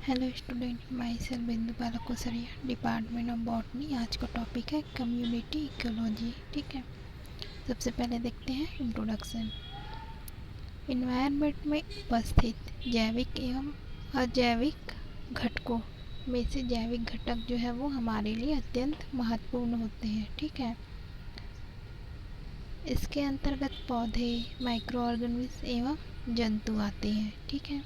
Hello student, my self बिंदु बाला Kosariya, department of botany. आज का टॉपिक है कम्युनिटी इकोलॉजी। ठीक है, सबसे पहले देखते हैं इंट्रोडक्शन। इन्वायरमेंट में उपस्थित जैविक एवं अजैविक घटकों में से जैविक घटक जो है वो हमारे लिए अत्यंत महत्वपूर्ण होते हैं। ठीक है, इसके अंतर्गत पौधे, माइक्रो ऑर्गेनिज्म एवं जंतु आते हैं। ठीक है,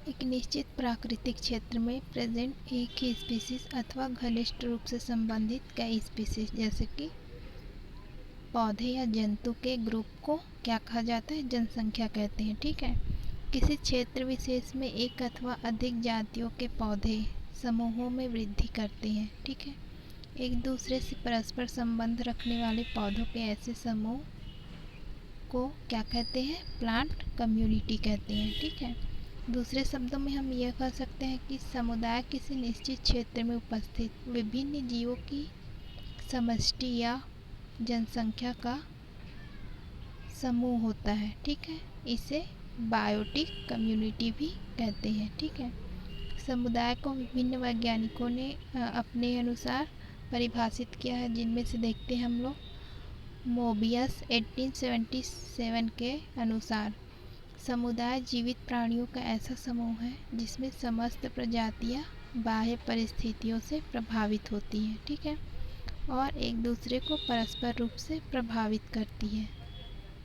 एक निश्चित प्राकृतिक क्षेत्र में प्रेजेंट एक ही स्पीसीज अथवा घनिष्ठ रूप से संबंधित कई स्पीसीज जैसे कि पौधे या जंतु के ग्रुप को क्या कहा जाता है? जनसंख्या कहते हैं। ठीक है, किसी क्षेत्र विशेष में एक अथवा अधिक जातियों के पौधे समूहों में वृद्धि करते हैं। ठीक है, एक दूसरे से परस्पर संबंध रखने वाले पौधों के ऐसे समूह को क्या कहते हैं? प्लांट कम्युनिटी कहते हैं। ठीक है, दूसरे शब्दों में हम यह कह सकते हैं कि समुदाय किसी निश्चित क्षेत्र में उपस्थित विभिन्न जीवों की समष्टि या जनसंख्या का समूह होता है। ठीक है, इसे बायोटिक कम्युनिटी भी कहते हैं। ठीक है, समुदाय को विभिन्न वैज्ञानिकों ने अपने अनुसार परिभाषित किया है, जिनमें से देखते हैं हम लोग मोबियस 1877 के अनुसार समुदाय जीवित प्राणियों का ऐसा समूह है जिसमें समस्त प्रजातियां बाह्य परिस्थितियों से प्रभावित होती हैं। ठीक है, और एक दूसरे को परस्पर रूप से प्रभावित करती है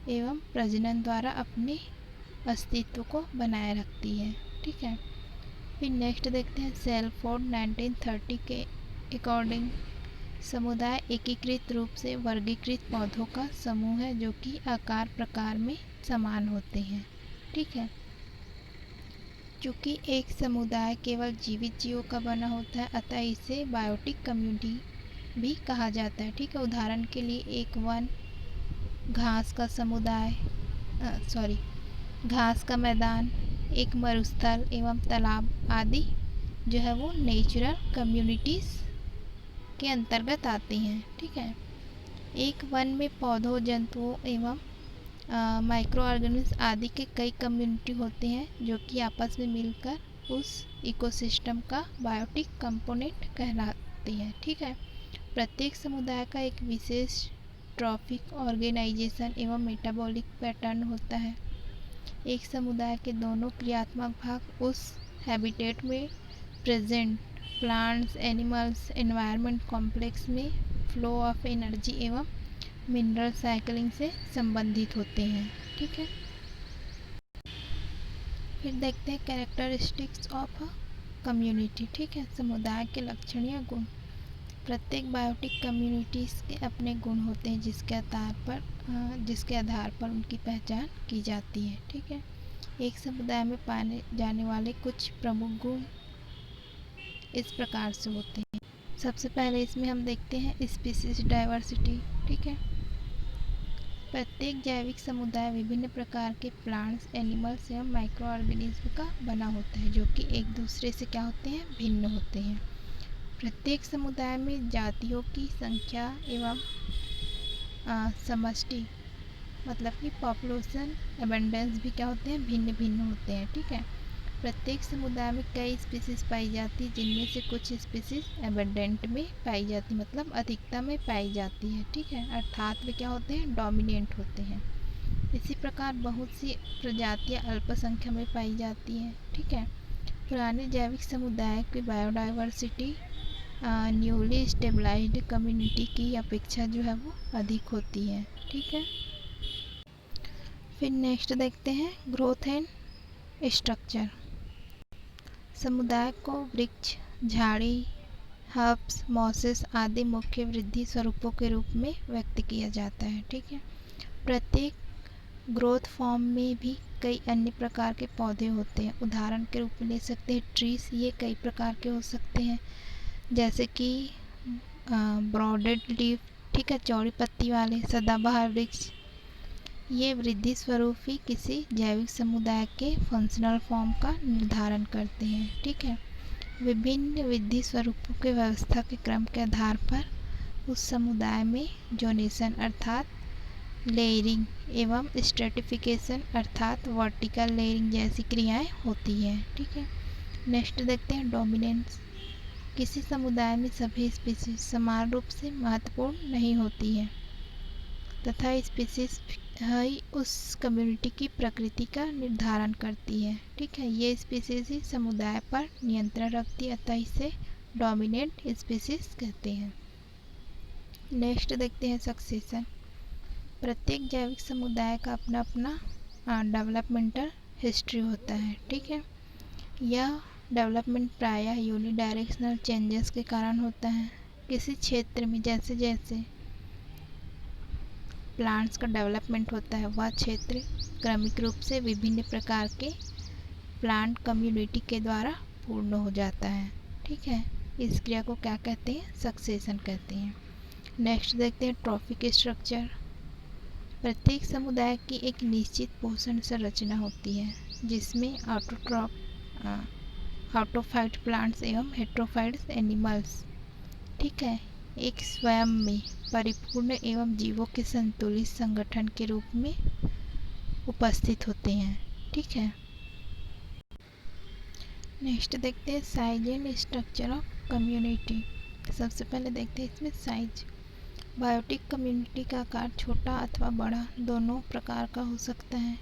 एवं प्रजनन द्वारा अपने अस्तित्व को बनाए रखती है। ठीक है, फिर नेक्स्ट देखते हैं सेल्फोर्ड 1930 के अकॉर्डिंग समुदाय एकीकृत रूप से वर्गीकृत पौधों का समूह है जो कि आकार प्रकार में समान होते हैं। ठीक है, चूँकि एक समुदाय केवल जीवित जीवों का बना होता है अतः इसे बायोटिक कम्युनिटी भी कहा जाता है। ठीक है, उदाहरण के लिए एक वन, घास का समुदाय घास का मैदान, एक मरुस्थल एवं तालाब आदि जो है वो नेचुरल कम्युनिटीज़ के अंतर्गत आती हैं। ठीक है, एक वन में पौधों, जंतुओं एवं माइक्रो ऑर्गेनिज्म आदि के कई कम्युनिटी होते हैं जो कि आपस में मिलकर उस इकोसिस्टम का बायोटिक कंपोनेंट कहलाते हैं। ठीक है, प्रत्येक समुदाय का एक विशेष ट्रॉफिक ऑर्गेनाइजेशन एवं मेटाबॉलिक पैटर्न होता है। एक समुदाय के दोनों क्रियात्मक भाग उस हैबिटेट में present plants, animals, environment complex में फ्लो ऑफ एनर्जी एवं मिनरल साइकिलिंग से संबंधित होते हैं। ठीक है, फिर देखते हैं कैरेक्टरिस्टिक्स ऑफ अ कम्युनिटी। ठीक है, समुदाय के लक्षण या गुण। प्रत्येक बायोटिक कम्युनिटीज़ के अपने गुण होते हैं जिसके आधार पर उनकी पहचान की जाती है। ठीक है, एक समुदाय में पाए जाने वाले कुछ प्रमुख गुण इस प्रकार से होते हैं। सबसे पहले इसमें हम देखते हैं स्पीसीज डाइवर्सिटी। ठीक है, प्रत्येक जैविक समुदाय विभिन्न प्रकार के प्लांट्स, एनिमल्स एवं माइक्रो ऑर्गेनिज्म का बना होता है जो कि एक दूसरे से क्या होते हैं? भिन्न होते हैं। प्रत्येक समुदाय में जातियों की संख्या एवं समष्टि मतलब कि पॉपुलेशन एबंडेंस भी क्या होते हैं? भिन्न भिन्न होते हैं। ठीक है, प्रत्येक समुदाय में कई स्पीसीज पाई जाती है जिनमें से कुछ स्पीसीज एबंडेंट में पाई जाती मतलब अधिकता में पाई जाती है। ठीक है, अर्थात वे क्या होते हैं? डोमिनेंट होते हैं। इसी प्रकार बहुत सी प्रजातियां अल्पसंख्या में पाई जाती हैं। ठीक है, पुराने जैविक समुदाय की बायोडाइवर्सिटी न्यूली स्टेबलाइज्ड कम्युनिटी की अपेक्षा जो है वो अधिक होती है। ठीक है, फिर नेक्स्ट देखते हैं ग्रोथ एंड स्ट्रक्चर। समुदाय को वृक्ष, झाड़ी, हर्ब्स, मॉसेस आदि मुख्य वृद्धि स्वरूपों के रूप में व्यक्त किया जाता है। ठीक है, प्रत्येक ग्रोथ फॉर्म में भी कई अन्य प्रकार के पौधे होते हैं। उदाहरण के रूप में ले सकते हैं ट्रीज, ये कई प्रकार के हो सकते हैं जैसे कि ब्रॉडेड लीफ, ठीक है, चौड़ी पत्ती वाले सदाबहार वृक्ष। ये वृद्धि स्वरूप ही किसी जैविक समुदाय के फंक्शनल फॉर्म का निर्धारण करते हैं। ठीक है, विभिन्न वृद्धि स्वरूपों के व्यवस्था के क्रम के आधार पर उस समुदाय में जोनेशन अर्थात लेयरिंग एवं स्ट्रेटिफिकेशन अर्थात वर्टिकल लेयरिंग जैसी क्रियाएं होती हैं। ठीक है, नेक्स्ट देखते हैं डोमिनेंस। किसी समुदाय में सभी स्पीसीज समान रूप से महत्वपूर्ण नहीं होती है तथा स्पीसीज ही उस कम्युनिटी की प्रकृति का निर्धारण करती है। ठीक है, ये स्पीसीज ही समुदाय पर नियंत्रण रखती है, अतः इसे डोमिनेंट स्पीसीज कहते हैं। नेक्स्ट देखते हैं सक्सेशन। प्रत्येक जैविक समुदाय का अपना अपना डेवलपमेंटल हिस्ट्री होता है। ठीक है, यह डेवलपमेंट प्रायः यूनिडायरेक्शनल चेंजेस के कारण होता है। किसी क्षेत्र में जैसे जैसे प्लांट्स का डेवलपमेंट होता है, वह क्षेत्र क्रमिक रूप से विभिन्न प्रकार के प्लांट कम्युनिटी के द्वारा पूर्ण हो जाता है। ठीक है, इस क्रिया को क्या कहते हैं? सक्सेशन कहते हैं। नेक्स्ट देखते हैं ट्रॉफिक स्ट्रक्चर। प्रत्येक समुदाय की एक निश्चित पोषण संरचना होती है जिसमें ऑटोफाइट प्लांट्स एवं हेट्रोफाइट्स एनिमल्स, ठीक है, एक स्वयं में परिपूर्ण एवं जीवों के संतुलित संगठन के रूप में उपस्थित होते हैं। ठीक है, नेक्स्ट देखते हैं size and structure of community. सबसे पहले देखते हैं इसमें साइज। बायोटिक कम्युनिटी का आकार छोटा अथवा बड़ा दोनों प्रकार का हो सकता है।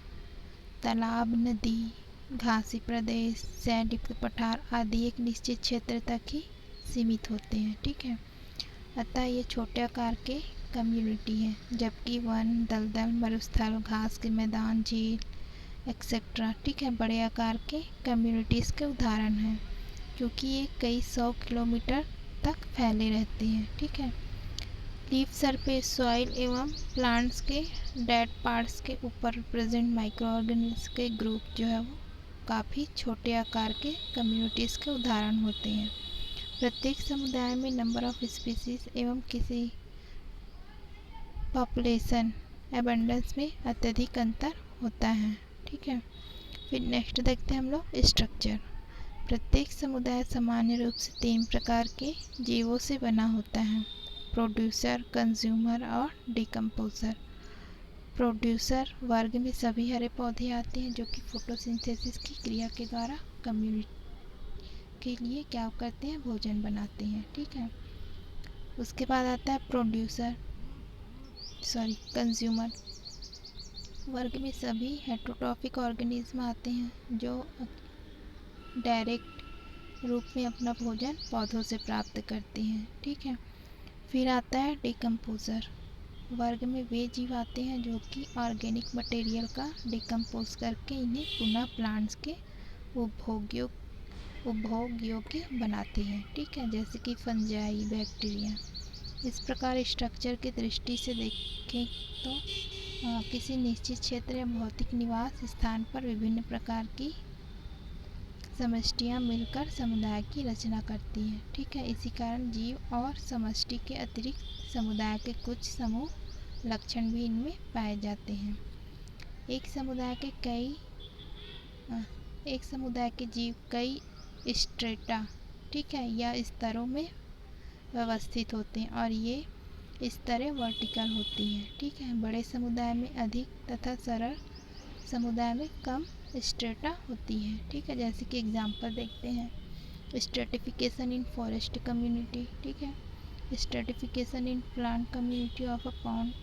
तालाब, नदी, घासी प्रदेश, सैंडयुक्त पठार आदि एक निश्चित क्षेत्र तक ही सीमित होते हैं। ठीक है, अतः ये छोटे आकार के कम्युनिटी हैं, जबकि वन, दलदल, मरुस्थल, घास के मैदान, झील एक्सेट्रा, ठीक है, बड़े आकार के कम्युनिटीज़ के उदाहरण हैं, क्योंकि ये कई 100 किलोमीटर तक फैले रहते हैं। ठीक है, लीफ सरफेस, सॉइल एवं प्लांट्स के डेड पार्ट्स के ऊपर प्रेजेंट माइक्रो ऑर्गेनिल्स के ग्रुप जो है वो काफ़ी छोटे आकार के कम्युनिटीज़ के उदाहरण होते हैं। प्रत्येक समुदाय में नंबर ऑफ स्पीसीज एवं किसी पॉपुलेशन एबंडेंस में अत्यधिक अंतर होता है। ठीक है, फिर नेक्स्ट देखते हैं हम लोग स्ट्रक्चर। प्रत्येक समुदाय सामान्य रूप से 3 प्रकार के जीवों से बना होता है: प्रोड्यूसर, कंज्यूमर और डिकम्पोजर। प्रोड्यूसर वर्ग में सभी हरे पौधे आते हैं जो कि फोटोसिंथेसिस की क्रिया के द्वारा कम्युनिटी के लिए क्या करते हैं? भोजन बनाते हैं। ठीक है, उसके बाद आता है कंज्यूमर वर्ग में सभी हेट्रोट्रॉफिक ऑर्गेनिज्म आते हैं जो डायरेक्ट रूप में अपना भोजन पौधों से प्राप्त करते हैं। ठीक है, फिर आता है डिकम्पोज़र वर्ग में वे जीव आते हैं जो कि ऑर्गेनिक मटेरियल का डिकम्पोज करके इन्हें पुनः प्लांट्स के उपभोग योग्य बनाते हैं। ठीक है, जैसे कि फंजाई, बैक्टीरिया। इस प्रकार स्ट्रक्चर की दृष्टि से देखें तो किसी निश्चित क्षेत्र या भौतिक निवास स्थान पर विभिन्न प्रकार की समष्टियाँ मिलकर समुदाय की रचना करती हैं। ठीक है, इसी कारण जीव और समष्टि के अतिरिक्त समुदाय के कुछ समूह लक्षण भी इनमें पाए जाते हैं। एक समुदाय के जीव कई स्ट्रेटा, ठीक है, या स्तरों में व्यवस्थित होते हैं और ये स्तरें वर्टिकल होती हैं। ठीक है, बड़े समुदाय में अधिक तथा सरल समुदाय में कम स्ट्रेटा होती है। ठीक है, जैसे कि एग्जांपल देखते हैं स्ट्रेटिफिकेशन इन फॉरेस्ट कम्युनिटी, ठीक है, stratification in plant community of a pond,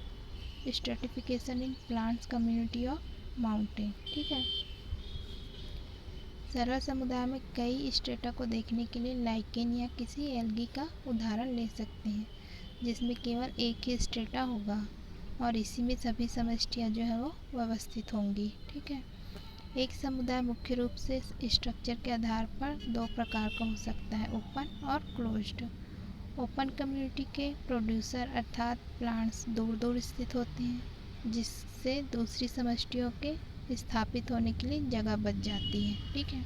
stratification in plants community of mountain. ठीक है, सरल समुदाय में कई स्ट्रेटा को देखने के लिए लाइकेन या किसी एल्गी का उदाहरण ले सकते हैं जिसमें केवल एक ही स्ट्रेटा होगा और इसी में सभी समष्टियाँ जो है वो व्यवस्थित होंगी। ठीक है, एक समुदाय मुख्य रूप से स्ट्रक्चर के आधार पर 2 प्रकार का हो सकता है: ओपन और क्लोज्ड। ओपन कम्युनिटी के प्रोड्यूसर अर्थात प्लांट्स दूर दूर स्थित होते हैं जिससे दूसरी समष्टियों के स्थापित होने के लिए जगह बच जाती है। ठीक है,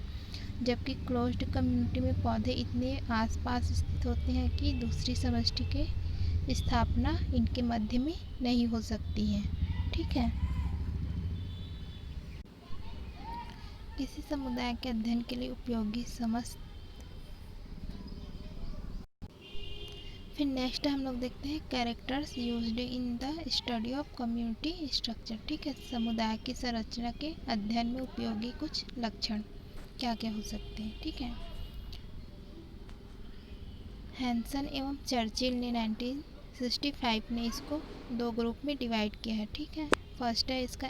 जबकि क्लोज्ड कम्युनिटी में पौधे इतने आसपास स्थित होते हैं कि दूसरी समष्टि के स्थापना इनके मध्य में नहीं हो सकती है। ठीक है, किसी समुदाय के अध्ययन के लिए उपयोगी समस्त फिर नेक्स्ट हम लोग देखते हैं characters used in the study of community structure. ठीक है, समुदाय की संरचना के अध्ययन में उपयोगी कुछ लक्षण क्या क्या हो सकते हैं। ठीक है, हैंसन एवं चर्चिल ने 1965 में इसको दो ग्रुप में डिवाइड किया है। ठीक है, फर्स्ट है इसका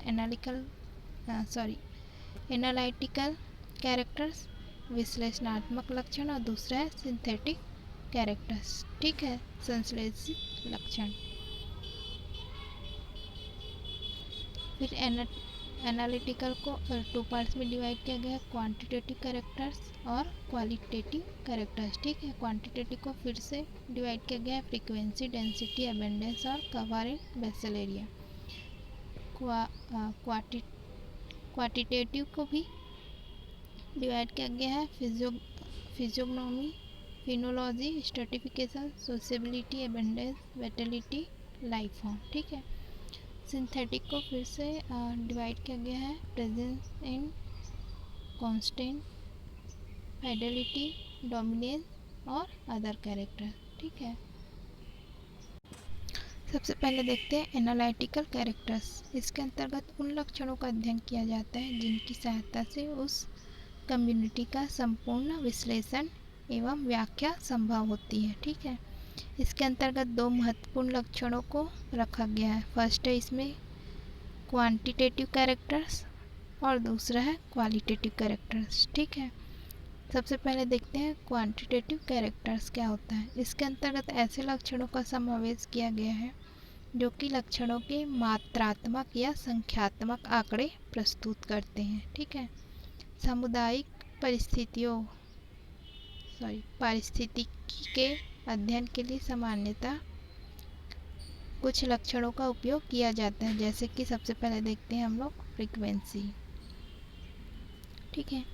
एनालिटिकल कैरेक्टर्स विश्लेषणात्मक लक्षण, और दूसरा है सिंथेटिक कैरेक्टर्स। ठीक है, संश्लेषित लक्षण। फिर एनालिटिकल को टू पार्ट्स में डिवाइड किया गया है, क्वांटिटेटिव कैरेक्टर्स और क्वालिटेटिव कैरेक्टर्स। ठीक है, क्वांटिटेटिव को फिर से डिवाइड किया गया है, फ्रीक्वेंसी, डेंसिटी, अबेंडेंस और cover in basal area. Quantitative को भी डिवाइड किया गया है, physiognomy, phenology, stratification, sociability, abundance, vitality, life form. ठीक है, सिंथेटिक को फिर से डिवाइड किया गया है, presence in constant, fidelity, dominance और अदर कैरेक्टर। ठीक है, सबसे पहले देखते हैं एनालिटिकल कैरेक्टर्स। इसके अंतर्गत उन लक्षणों का अध्ययन किया जाता है जिनकी सहायता से उस कम्युनिटी का संपूर्ण विश्लेषण एवं व्याख्या संभव होती है। ठीक है, इसके अंतर्गत दो महत्वपूर्ण लक्षणों को रखा गया है। फर्स्ट है इसमें क्वांटिटेटिव कैरेक्टर्स और दूसरा है क्वालिटेटिव कैरेक्टर्स। ठीक है, सबसे पहले देखते हैं क्वांटिटेटिव कैरेक्टर्स क्या होता है। इसके अंतर्गत ऐसे लक्षणों का समावेश किया गया है जो कि लक्षणों के मात्रात्मक या संख्यात्मक आंकड़े प्रस्तुत करते हैं। ठीक है, सामुदायिक पारिस्थितिकी के अध्ययन के लिए सामान्यतः कुछ लक्षणों का उपयोग किया जाता है, जैसे कि सबसे पहले देखते हैं हम लोग फ्रीक्वेंसी। ठीक है,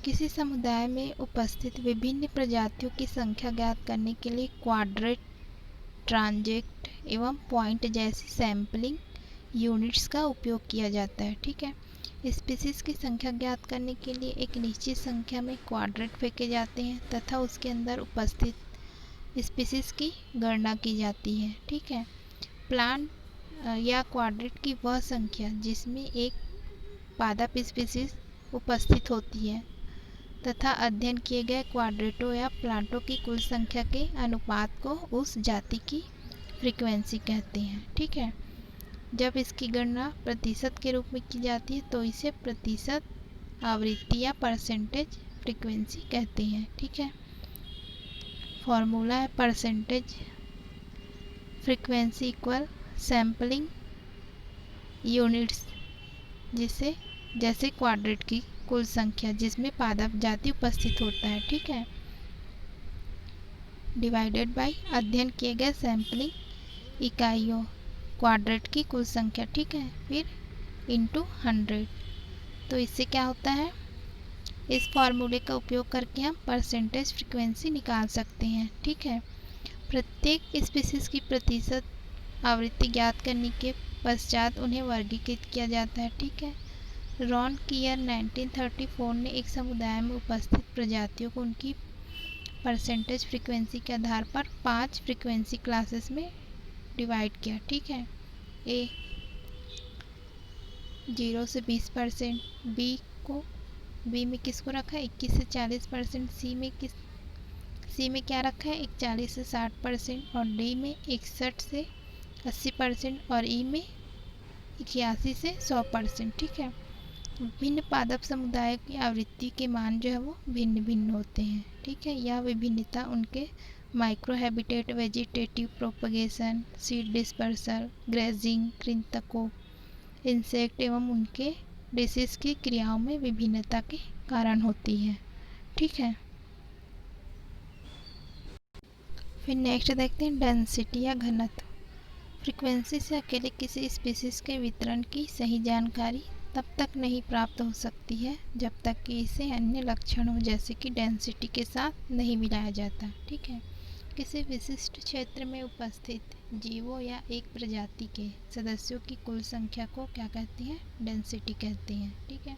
किसी समुदाय में उपस्थित विभिन्न प्रजातियों की संख्या ज्ञात करने के लिए क्वाड्रेट, ट्रांजेक्ट एवं पॉइंट जैसी सैम्पलिंग यूनिट्स का उपयोग किया जाता है। ठीक है, स्पीसीज की संख्या ज्ञात करने के लिए एक निश्चित संख्या में क्वाड्रेट फेंके जाते हैं तथा उसके अंदर उपस्थित स्पीसीज की गणना की जाती है। ठीक है, प्लांट या क्वाड्रेट की वह संख्या जिसमें एक पादप स्पीसीज उपस्थित होती है तथा अध्ययन किए गए क्वाड्रेटों या प्लांटों की कुल संख्या के अनुपात को उस जाति की फ्रीक्वेंसी कहते हैं। ठीक है, जब इसकी गणना प्रतिशत के रूप में की जाती है तो इसे प्रतिशत आवृत्ति या परसेंटेज फ्रीक्वेंसी कहते हैं। ठीक है, फॉर्मूला है percentage frequency equal sampling units, जिससे जैसे क्वाड्रेट की कुल संख्या जिसमें पादप जाति उपस्थित होता है। ठीक है, डिवाइडेड बाय अध्ययन किए गए सैम्पलिंग इकाइयों क्वाड्रेट की कुल संख्या। ठीक है, फिर इंटू 100। तो इससे क्या होता है, इस फार्मूले का उपयोग करके हम परसेंटेज फ्रीक्वेंसी निकाल सकते हैं। ठीक है, प्रत्येक स्पीसीज की प्रतिशत आवृत्ति ज्ञात करने के पश्चात उन्हें वर्गीकृत किया जाता है। ठीक है, रॉन कियर 1934 ने एक समुदाय में उपस्थित प्रजातियों को उनकी परसेंटेज फ्रीक्वेंसी के आधार पर 5 फ्रीक्वेंसी क्लासेस में डिवाइड किया। ठीक है, ए 0 से 20%, बी में किसको रखा है 21 से 40%, सी में क्या रखा है 41 से 60% और डी में 61 से 80% और ई में 81 से 100%। ठीक है, विभिन्न पादप समुदाय की आवृत्ति के मान जो है वो भिन्न भिन्न होते हैं। ठीक है, यह विभिन्नता उनके micro habitat, vegetative propagation, seed dispersal, grazing, कृंतकों, इंसेक्ट एवं उनके डिसीज की क्रियाओं में विभिन्नता के कारण होती है। ठीक है, फिर नेक्स्ट देखते हैं डेंसिटी या घनत्व। फ्रीक्वेंसी से अकेले किसी स्पीसीज के वितरण की सही जानकारी तब तक नहीं प्राप्त हो सकती है जब तक कि इसे अन्य लक्षणों जैसे कि डेंसिटी के साथ नहीं मिलाया जाता। ठीक है, किसी विशिष्ट क्षेत्र में उपस्थित जीवों या एक प्रजाति के सदस्यों की कुल संख्या को क्या कहते हैं, डेंसिटी कहते हैं। ठीक है,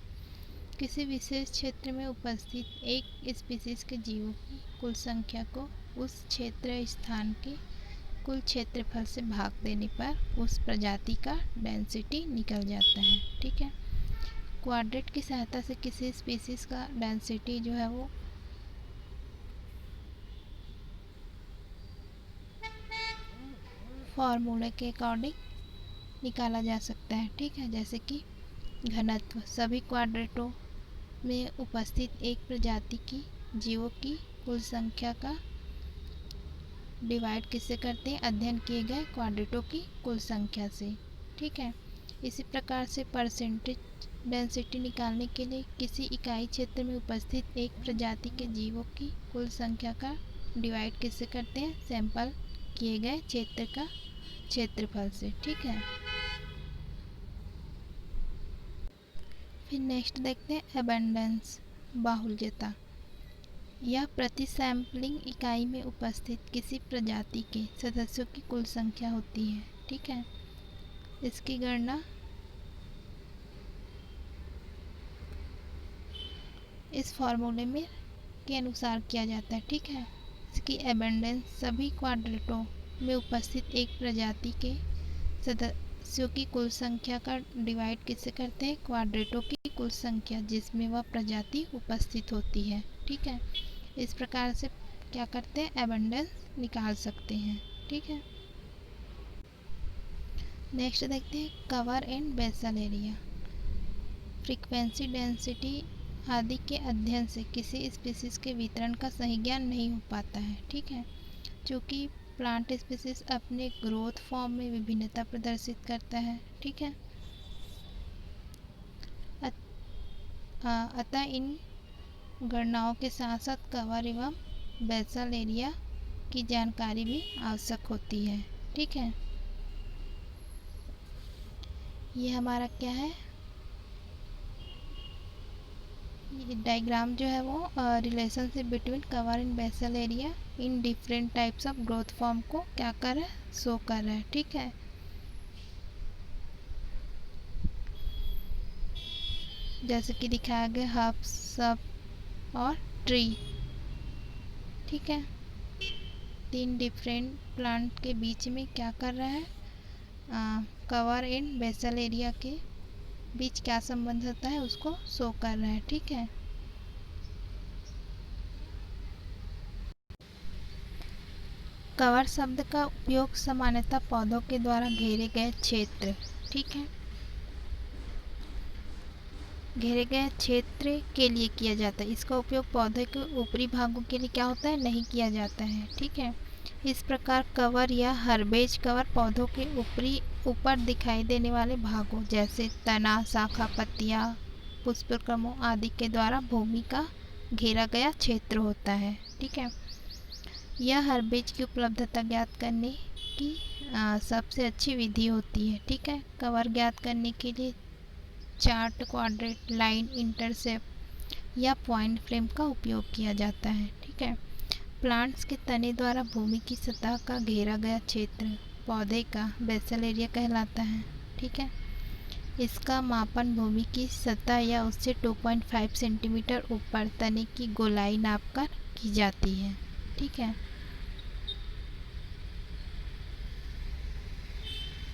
किसी विशेष क्षेत्र में उपस्थित एक स्पीसीज के जीवों की कुल संख्या को उस क्षेत्र स्थान के कुल क्षेत्रफल से भाग देने पर उस प्रजाति का डेंसिटी निकल जाता है। ठीक है, क्वाड्रेट की सहायता से किसी स्पीसीज का डेंसिटी जो है वो फॉर्मूले के अकॉर्डिंग निकाला जा सकता है। ठीक है, जैसे कि घनत्व सभी क्वाड्रेटों में उपस्थित एक प्रजाति की जीवों की कुल संख्या का डिवाइड किससे करते हैं, अध्ययन किए गए क्वाड्रेटों की कुल संख्या से। ठीक है, इसी प्रकार से परसेंटेज डेंसिटी निकालने के लिए किसी इकाई क्षेत्र में उपस्थित एक प्रजाति के जीवों की कुल संख्या का डिवाइड किससे करते हैं, सैंपल किए गए क्षेत्र का क्षेत्रफल से। ठीक है, फिर नेक्स्ट देखते हैं अबंडेंस, बाहुल्यता। यह प्रति सैम्पलिंग इकाई में उपस्थित किसी प्रजाति के सदस्यों की कुल संख्या होती है। ठीक है, इसकी गणना इस फॉर्मूले में के अनुसार किया जाता है। ठीक है, इसकी अबंडेंस सभी क्वाड्रेटों में उपस्थित एक प्रजाति के सदस्यों की कुल संख्या का डिवाइड किससे करते हैं, क्वाड्रेटों की कुल संख्या जिसमें वह प्रजाति उपस्थित होती है। ठीक है, इस प्रकार से क्या करते हैं, अबंडेंस निकाल सकते हैं। ठीक है, नेक्स्ट देखते हैं cover and basal area. Frequency, density आदि के अध्ययन से किसी स्पीसीज के वितरण का सही ज्ञान नहीं हो पाता है। ठीक है, क्योंकि प्लांट स्पीसीज अपने ग्रोथ फॉर्म में विभिन्नता प्रदर्शित करता है। ठीक है, अतः इन गणनाओं के साथ साथ कवर एवं बेसल एरिया की जानकारी भी आवश्यक होती है। ठीक है, ये हमारा क्या है, ये डायग्राम जो है वो relationship between cover and basal area in different types of growth form को क्या कर रहा है, शो कर रहा है। ठीक है, जैसे कि दिखाया गया हर्ब, सब और ट्री। ठीक है, तीन डिफरेंट प्लांट के बीच में क्या कर रहा है, कवर एंड बेसल एरिया के बीच क्या संबंध होता है उसको शो कर रहा है। ठीक है, कवर शब्द का उपयोग सामान्यतः पौधों के द्वारा घेरे गए क्षेत्र, ठीक है, घेरे गए क्षेत्र के लिए किया जाता है। इसका उपयोग पौधे के ऊपरी भागों के लिए क्या होता है, नहीं किया जाता है। ठीक है, इस प्रकार कवर या हर्बेज कवर पौधों के ऊपर दिखाई देने वाले भागों जैसे तना, शाखा, पत्तियां, पुष्पक्रमों आदि के द्वारा भूमि का घेरा गया क्षेत्र होता है। ठीक है, यह हर्बेज की उपलब्धता ज्ञात करने की सबसे अच्छी विधि होती है। ठीक है, कवर ज्ञात करने के लिए चार्ट, क्वाड्रेट, लाइन, इंटरसेप्ट या पॉइंट फ्रेम का उपयोग किया जाता है। ठीक है, प्लांट्स के तने द्वारा भूमि की सतह का घेरा गया क्षेत्र पौधे का बेसल एरिया कहलाता है। ठीक है, इसका मापन भूमि की सतह या उससे 2.5 सेंटीमीटर ऊपर तने की गोलाई नापकर की जाती है। ठीक है,